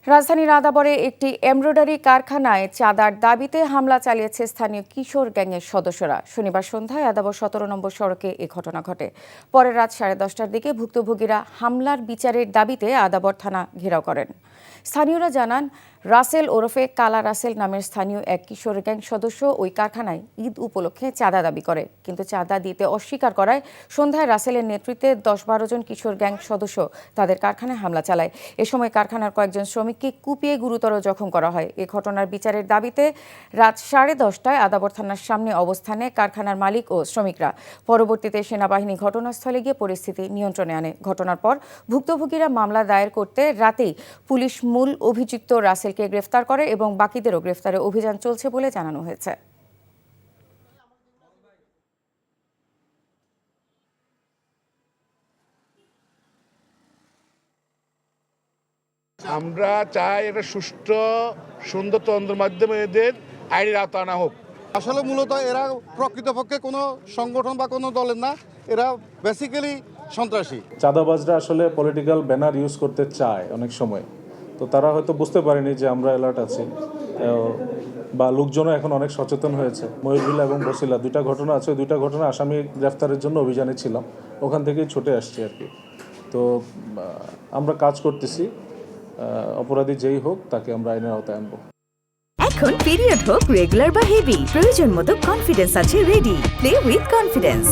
রাজধানীর আদাবরে একটি এমব্রয়ডারি কারখানায় চাঁদার দাবিতে হামলা চালিয়েছে স্থানীয় কিশোর গ্যাংয়ের সদস্যরা। শনিবার সন্ধ্যায় আদাবর 17 নম্বর সড়কে এ ঘটনা ঘটে। পরে রাত 10:30টার দিকে ভুক্তভোগীরা হামলার বিচারের দাবিতে আদাবর থানা ঘেরাও করেন। স্থানীয়রা জানান, রাসেল ওরফে কালা রাসেল নামের স্থানীয় এক কিশোর গ্যাং সদস্য ওই কারখানায় ঈদ উপলক্ষে চাঁদা দাবি করে, কিন্তু চাঁদা দিতে অস্বীকার করায় সন্ধ্যায় রাসেলের নেতৃত্বে 10-12 জন কিশোর গ্যাং সদস্য তাদের কারখানায় হামলা চালায়। এ সময় কারখানার কয়েকজন শ্রমিককে কুপিয়ে গুরুতর জখম করা হয়। এ ঘটনার বিচারের দাবিতে রাত 10:30টায় আদাবর থানার সামনে অবস্থানে কারখানার মালিক ও শ্রমিকরা। পরবর্তীতে সেনাবাহিনী ঘটনাস্থলে গিয়ে পরিস্থিতি নিয়ন্ত্রণে আনে। ঘটনার পর ভুক্তভোগীরা মামলা দায়ের করতে রাতেই পুলিশ মূল অভিযুক্ত রাসেলকে গ্রেফতার করে এবং বাকিদেরও গ্রেফতারে অভিযান চলছে বলে জানানো হয়েছে। আমরা চাই একটা সুষ্ঠু সুন্দর তদন্তের মাধ্যমে এদের আইনের আওতায় আনা হোক। আসলে মূলত এরা প্রকৃতপক্ষে কোনো সংগঠন বা কোনো দলের না, এরা বেসিক্যালি সন্ত্রাসী। চাঁদাবাজরা আসলে পলিটিক্যাল ব্যানার ইউজ করতে চায় অনেক সময়, তো তারা হয়তো বুঝতে পারেনি যে আমরা অ্যালার্ট আছি, বা লোকজনও এখন অনেক সচেতন হয়েছে। ময়ূরভিলা এবং বসিলা দুইটা ঘটনা আছে, দুইটা ঘটনা আসামি গ্রেফতারের জন্য অভিযানে ছিলাম, ওখান থেকেই ছুটে আসছি আর কি। তো আমরা কাজ করতেছি, অপরাধী যেই হোক তাকে আমরা আইনের আওতায় আনবো। এখন পিরিয়ড হোক রেগুলার বা হেভি, প্রয়োজন মতো কনফিডেন্স আছে রেডি। Play with confidence.